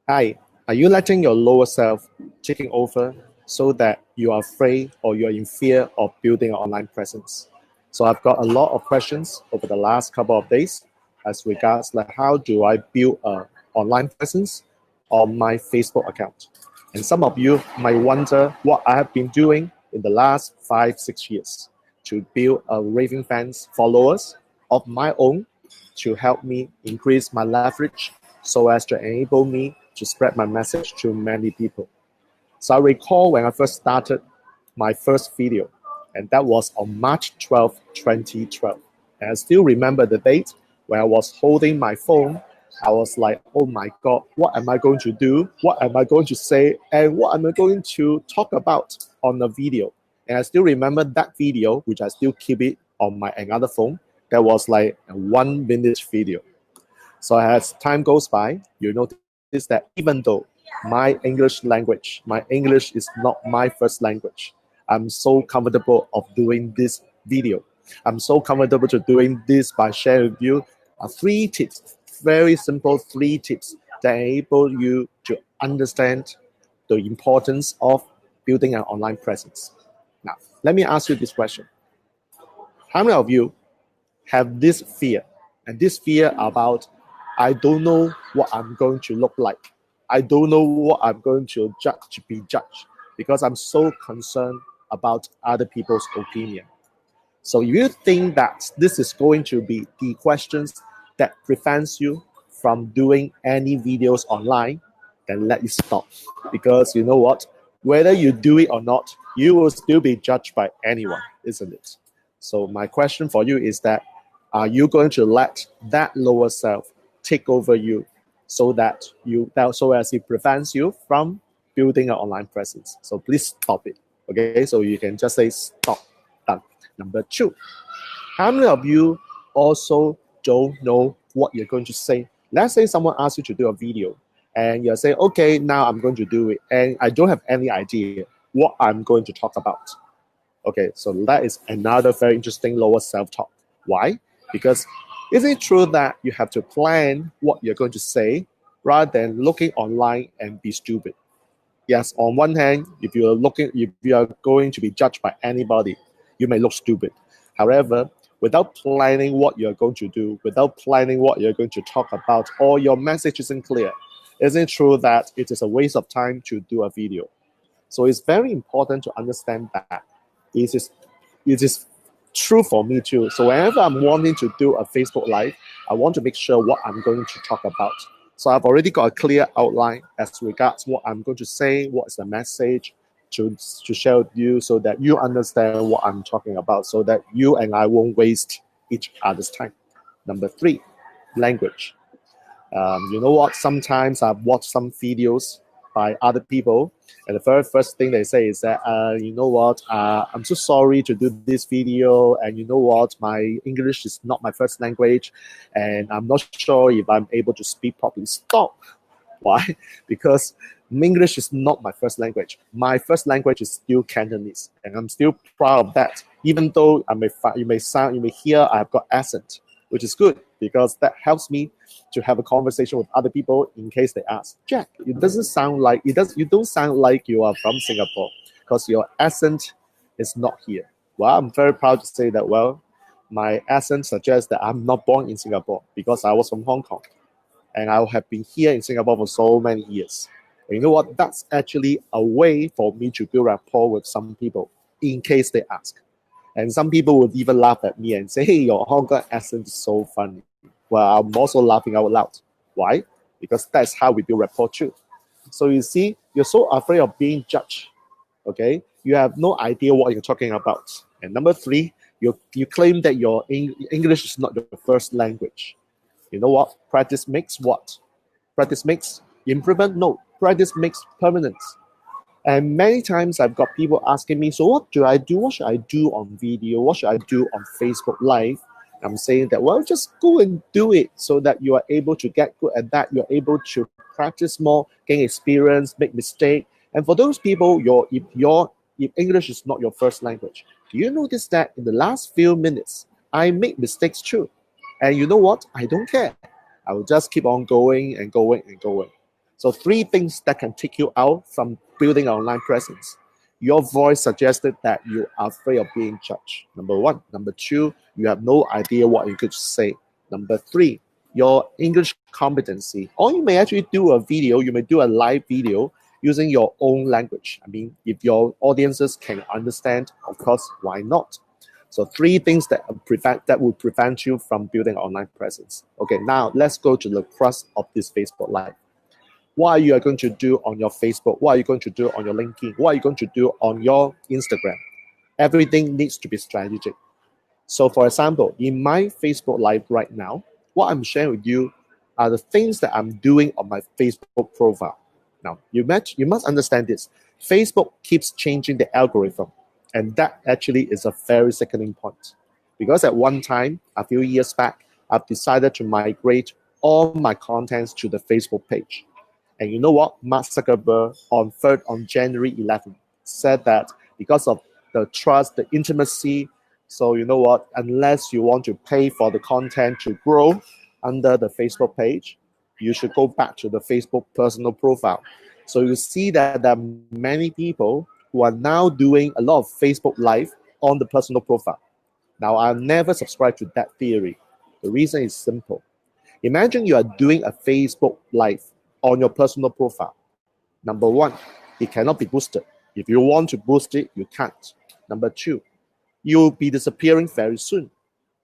Hi, are you letting your lower self taking over so that you are afraid or you're in fear of building an online presence? So I've got a lot of questions over the last couple of days as regards like how do I build an online presence on my Facebook account. And some of you might wonder what I have been doing in the last 5, 6 years to build a raving fans followers of my own to help me increase my leverage so as to enable me to spread my message to many people. So I recall when I first started my first video, and that was on March 12, 2012. And I still remember the date when I was holding my phone. I was like, oh my God, what am I going to do? What am I going to say? And what am I going to talk about on the video? And I still remember that video, which I still keep it on my another phone. That was like a 1 minute video. So as time goes by, you notice that even though my English is not my first language, I'm so comfortable of doing this video. I'm so comfortable to doing this by sharing with you 3 tips, very simple 3 tips that enable you to understand the importance of building an online presence. Now, let me ask you this question. How many of you have this fear, and this fear about I don't know what I'm going to look like. I don't know what I'm going to be judged because I'm so concerned about other people's opinion. So if you think that this is going to be the questions that prevents you from doing any videos online, then let it stop. Because you know what? Whether you do it or not, you will still be judged by anyone, isn't it? So my question for you is that are you going to let that lower self take over you so as it prevents you from building an online presence? So please stop it. Okay, so you can just say stop. Done. Number 2, how many of you also don't know what you're going to say? Let's say someone asks you to do a video and you're saying, okay, now I'm going to do it. And I don't have any idea what I'm going to talk about. Okay, so that is another very interesting lower self-talk. Why? Because is it true that you have to plan what you're going to say rather than looking online and be stupid? Yes, on one hand, if you are going to be judged by anybody, you may look stupid. However, without planning what you're going to do, without planning what you're going to talk about, or your message isn't clear, isn't it true that it is a waste of time to do a video? So it's very important to understand that it is true for me too. So whenever I'm wanting to do a Facebook Live, I want to make sure what I'm going to talk about. So I've already got a clear outline as regards what I'm going to say, what is the message to share with you so that you understand what I'm talking about so that you and I won't waste each other's time. Number 3, language. You know what? Sometimes I've watched some videos by other people, and the very first thing they say is that, you know what? I'm so sorry to do this video, and you know what? My English is not my first language, and I'm not sure if I'm able to speak properly. Stop. Why? Because English is not my first language. My first language is still Cantonese, and I'm still proud of that. Even though you may hear I've got accent, which is good because that helps me to have a conversation with other people in case they ask, Jack, you don't sound like you are from Singapore because your accent is not here. Well, I'm very proud to say that, well, my accent suggests that I'm not born in Singapore because I was from Hong Kong and I have been here in Singapore for so many years. And you know what? That's actually a way for me to build rapport with some people in case they ask. And some people would even laugh at me and say, hey, your Hong Kong accent is so funny. Well, I'm also laughing out loud. Why? Because that's how we build rapport too. So you see, you're so afraid of being judged. Okay? You have no idea what you're talking about. And number 3, you claim that your English is not your first language. You know what? Practice makes what? Practice makes improvement? No. Practice makes permanence. And many times I've got people asking me, so what do I do? What should I do on video? What should I do on Facebook Live? I'm saying that, well, just go and do it so that you are able to get good at that. You're able to practice more, gain experience, make mistakes. And for those people, if English is not your first language, do you notice that in the last few minutes, I make mistakes too? And you know what? I don't care. I will just keep on going and going and going. So 3 things that can take you out from building an online presence. Your voice suggested that you are afraid of being judged. Number 1. Number 2, you have no idea what you could say. Number 3, your English competency. Or you may actually do a video, you may do a live video using your own language. I mean, if your audiences can understand, of course, why not? So 3 things that would prevent you from building an online presence. Okay, now let's go to the crux of this Facebook Live. What are you going to do on your Facebook? What are you going to do on your LinkedIn? What are you going to do on your Instagram? Everything needs to be strategic. So for example, in my Facebook Live right now, what I'm sharing with you are the things that I'm doing on my Facebook profile. Now, you must understand this. Facebook keeps changing the algorithm, and that actually is a very sickening point. Because at one time, a few years back, I've decided to migrate all my contents to the Facebook page. And you know what? Mark Zuckerberg on January 11th said that because of the trust, the intimacy, so you know what? Unless you want to pay for the content to grow under the Facebook page, you should go back to the Facebook personal profile. So you see that there are many people who are now doing a lot of Facebook Live on the personal profile. Now, I've never subscribed to that theory. The reason is simple. Imagine you are doing a Facebook Live on your personal profile. Number 1, it cannot be boosted. If you want to boost it, you can't. Number 2, you'll be disappearing very soon.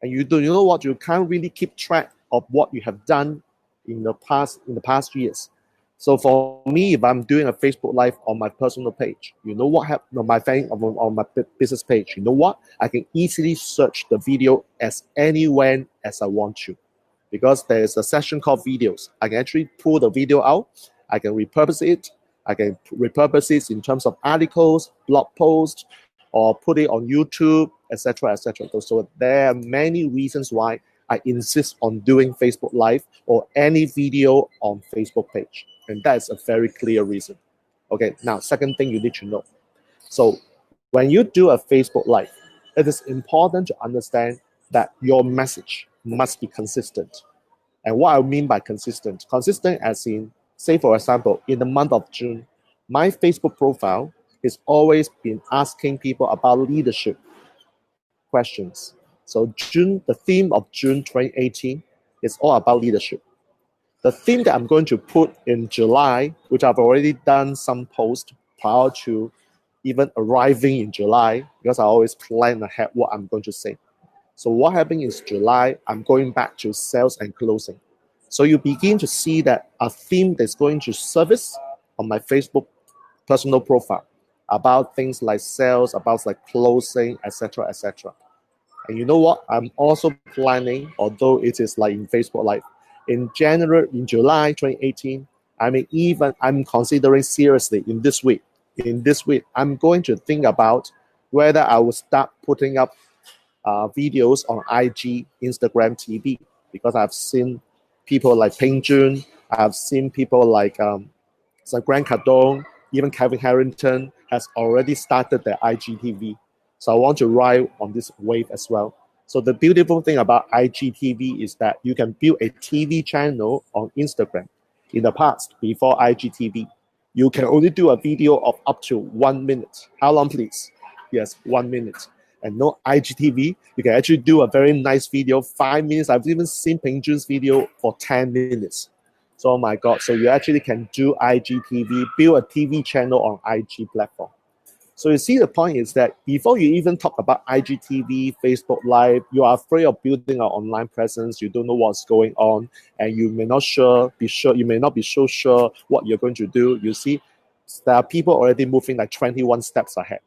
And you know what? You can't really keep track of what you have done in the past years. So for me, if I'm doing a Facebook Live on my personal page, you know what happened on my business page? You know what? I can easily search the video as anywhere as I want to, because there's a section called videos. I can actually pull the video out. I can repurpose it. I can repurpose it in terms of articles, blog posts, or put it on YouTube, etc., etc. So there are many reasons why I insist on doing Facebook Live or any video on Facebook page. And that's a very clear reason. Okay, now, second thing you need to know. So when you do a Facebook Live, it is important to understand that your message must be consistent. And what I mean by consistent as in, say for example, in the month of June, my Facebook profile has always been asking people about leadership questions. So the theme of June 2018 is all about leadership. The theme that I'm going to put in July, which I've already done some posts prior to even arriving in July, because I always plan ahead what I'm going to say. So what happened is July, I'm going back to sales and closing. So you begin to see that a theme that's going to surface on my Facebook personal profile about things like sales, about like closing, etc., etc. And you know what? I'm also planning, although it is like in Facebook Live, in July 2018, I'm considering seriously in this week, I'm going to think about whether I will start putting up videos on IG, Instagram, TV, because I've seen people like Peng Jun, I've seen people like Grant Cardone, even Kevin Harrington has already started their IGTV. So I want to ride on this wave as well. So the beautiful thing about IGTV is that you can build a TV channel on Instagram. In the past, before IGTV, you can only do a video of up to 1 minute. How long, please? Yes, 1 minute. And no IGTV, you can actually do a very nice video, 5 minutes. I've even seen Peng Jun's video for 10 minutes. So, oh my God, so you actually can do IGTV, build a TV channel on IG platform. So you see the point is that before you even talk about IGTV, Facebook Live, you are afraid of building an online presence. You don't know what's going on, and you may not you may not be so sure what you're going to do. You see, there are people already moving like 21 steps ahead.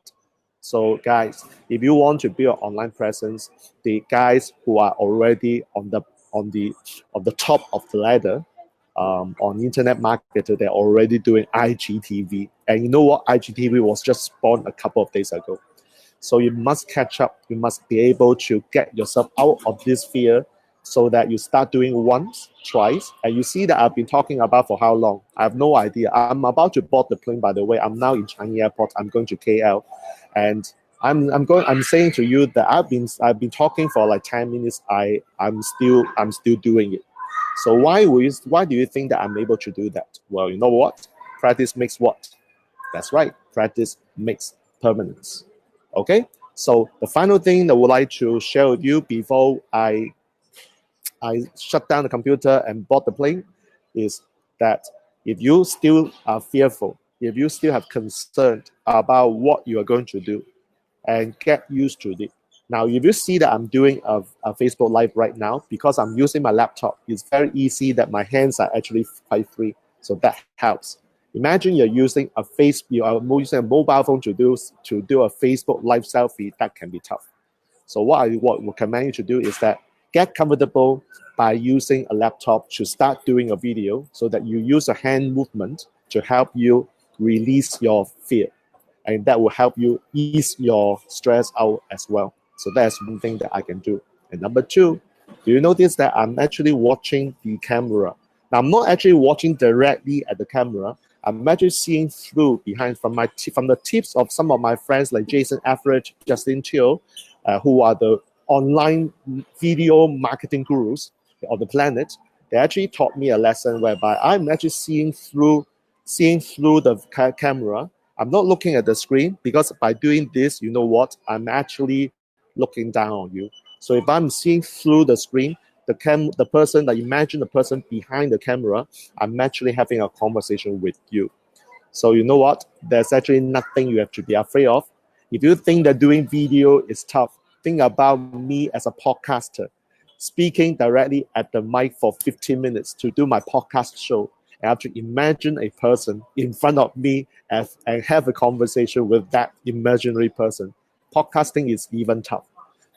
So guys, if you want to build an online presence, the guys who are already on the top of the ladder, on internet marketer, they're already doing IGTV. And you know what? IGTV was just spawned a couple of days ago. So you must catch up. You must be able to get yourself out of this fear so that you start doing once, twice. And you see that I've been talking about for how long? I have no idea. I'm about to board the plane, by the way. I'm now in Changi Airport. I'm going to KL. And I'm saying to you that I've been talking for like 10 minutes. I'm still doing it. So why do you think that I'm able to do that? Well, you know what? Practice makes what? That's right. Practice makes permanence. Okay? So the final thing that I would like to share with you before I shut down the computer and board the plane is that if you still are fearful, if you still have concern about what you are going to do, and get used to it. Now, if you see that I'm doing a Facebook Live right now, because I'm using my laptop, it's very easy that my hands are actually quite free. So that helps. Imagine you're using you are using a mobile phone to do a Facebook Live selfie. That can be tough. So what I would recommend you to do is that get comfortable by using a laptop to start doing a video, so that you use a hand movement to help you release your fear, and that will help you ease your stress out as well. So that's one thing that I can do. And number two, do you notice that I'm actually watching the camera? Now, I'm not actually watching directly at the camera. I'm actually seeing through behind from the tips of some of my friends like Jason Everett, Justin Teo, who are the online video marketing gurus of the planet. They actually taught me a lesson whereby I'm actually seeing through the camera. I'm not looking at the screen, because by doing this, you know what? I'm actually looking down on you. So if I'm seeing through the screen, imagine the person behind the camera, I'm actually having a conversation with you. So you know what? There's actually nothing you have to be afraid of. If you think that doing video is tough, think about me as a podcaster, speaking directly at the mic for 15 minutes to do my podcast show. I have to imagine a person in front of me and have a conversation with that imaginary person. Podcasting is even tough.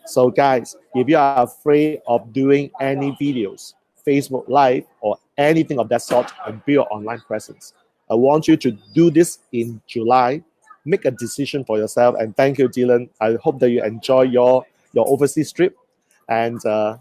So guys, if you are afraid of doing any videos, Facebook Live, or anything of that sort, and build your online presence, I want you to do this in July. Make a decision for yourself. And thank you, Dylan. I hope that you enjoy your overseas trip. And a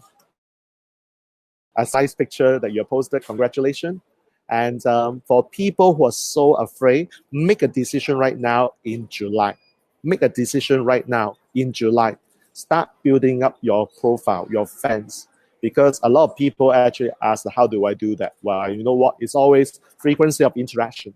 nice picture that you posted. Congratulations. And for people who are so afraid, make a decision right now in July. Make a decision right now in July. Start building up your profile, your fans. Because a lot of people actually ask, how do I do that? Well, you know what? It's always frequency of interaction,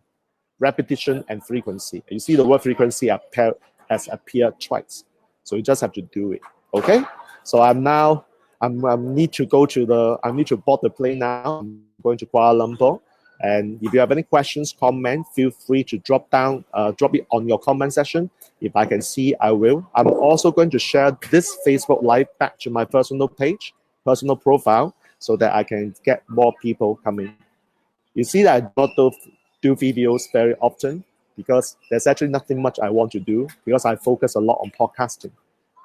repetition, and frequency. You see the word frequency has appeared twice. So you just have to do it. Okay? So I need to board the plane now. I'm going to Kuala Lumpur. And if you have any questions, comment, feel free to drop it on your comment section. If I can see, I will. I'm also going to share this Facebook Live back to my personal profile, so that I can get more people coming. You see that I don't do videos very often, because there's actually nothing much I want to do, because I focus a lot on podcasting.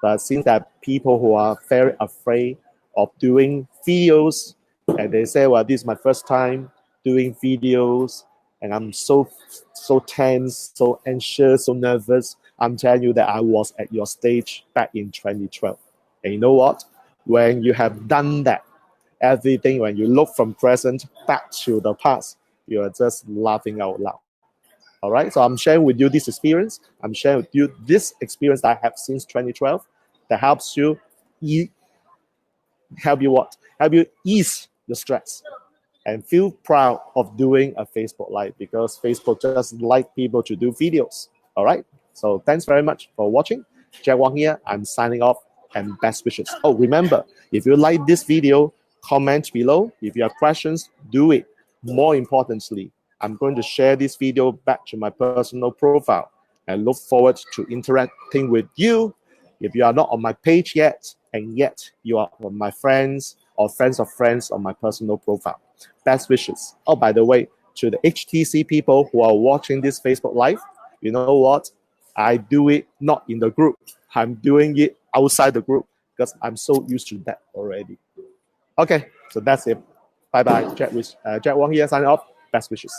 But since that people who are very afraid of doing videos, and they say, well, this is my first time doing videos, and I'm so tense, so anxious, so nervous. I'm telling you that I was at your stage back in 2012. And you know what? When you have done that, everything, when you look from present back to the past, you are just laughing out loud. All right, so I'm sharing with you this experience. I'm sharing with you this experience that I have since 2012 that helps you help you ease the stress and feel proud of doing a Facebook Live, because Facebook just like people to do videos. All right, so thanks very much for watching. Jack Wong here. I'm signing off, and best wishes. Oh, remember, if you like this video, comment below. If you have questions, do it. More importantly, I'm going to share this video back to my personal profile and look forward to interacting with you. If you are not on my page yet, and yet you are on my friends or friends of friends on my personal profile, best wishes. Oh, by the way, to the HTC people who are watching this Facebook Live, you know what? I do it not in the group. I'm doing it outside the group, because I'm so used to that already. Okay, so that's it. Bye-bye. Jack Wong here, signing off. Best wishes.